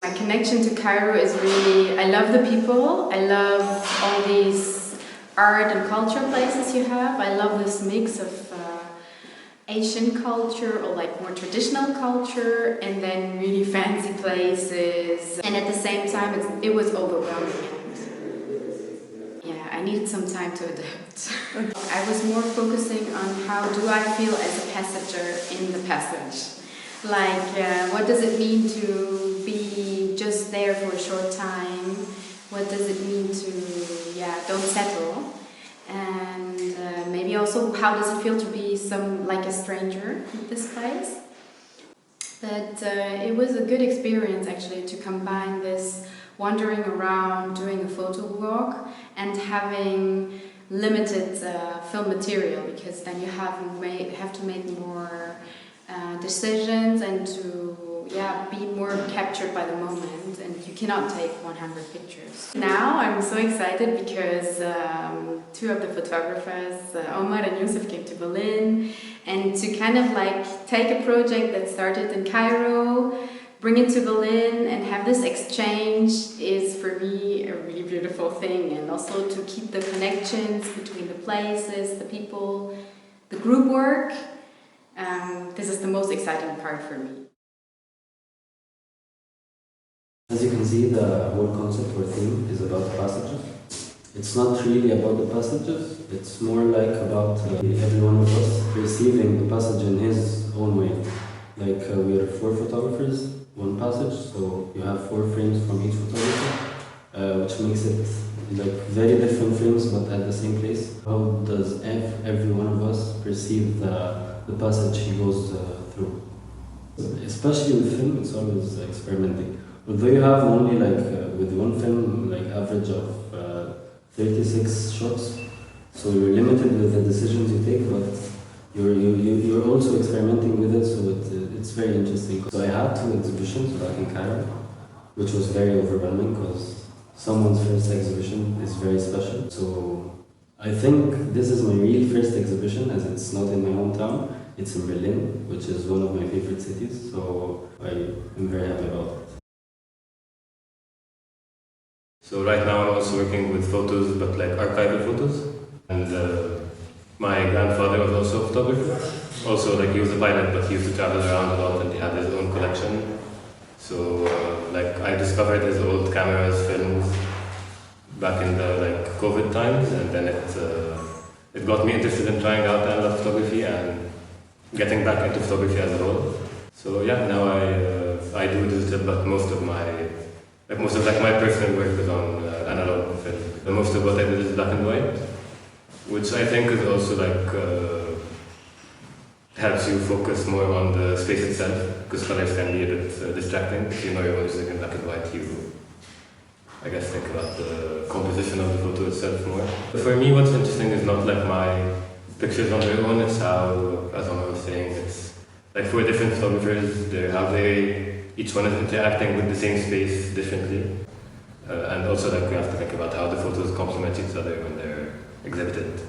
My connection to Cairo is really, I love the people, I love all these art and culture places you have. I love this mix of Asian culture or like more traditional culture and then really fancy places. And at the same time, it was overwhelming. Yeah, I needed some time to adapt. I was more focusing on how do I feel as a passenger in the passage. Like, what does it mean to be just there for a short time? What does it mean to, don't settle? And maybe also, how does it feel to be like a stranger in this place? But it was a good experience actually to combine this wandering around, doing a photo walk, and having limited film material, because then you have to make more decisions and to be more captured by the moment, and you cannot take 100 pictures. Now I'm so excited because two of the photographers, Omar and Youssef, came to Berlin, and to kind of like take a project that started in Cairo, bring it to Berlin and have this exchange is for me a really beautiful thing, and also to keep the connections between the places, the people, the group work. This is the most exciting part for me. As you can see, the whole concept or theme is about passages. It's not really about the passages, it's more like about every one of us perceiving the passage in his own way. Like we are 4 photographers, 1 passage, so you have 4 frames from each photographer, which makes it like very different frames but at the same place. How does every one of us perceive the passage he goes through? Especially with film, it's always experimenting. Although you have only like with one film like average of 36 shots, so you're limited with the decisions you take, but you're also experimenting with it, so it's very interesting. So I had 2 exhibitions back in Cairo, which was very overwhelming because someone's first exhibition is very special. So I think this is my real first exhibition, as it's not in my hometown. It's in Berlin, which is one of my favorite cities, so I am very happy about it. So right now I'm also working with photos, but like archival photos. And my grandfather was also a photographer. Also, like he was a pilot, but he used to travel around a lot and he had his own collection. So like I discovered his old cameras, films back in the like COVID times, and then it got me interested in trying out analog photography and getting back into photography as a whole. So yeah, now I do digital, but most of my personal work is on analog film. And most of what I did is black and white, which I think is also like helps you focus more on the space itself, because colors can be a bit distracting. If you know you're only using in black and white, you, I guess, think about the composition of the photo itself more. But for me, what's interesting is not like my pictures on their own, it's how, as Omar was saying, it's like 4 different photographers, each one is interacting with the same space differently. And also like we have to think about how the photos complement each other when they're exhibited.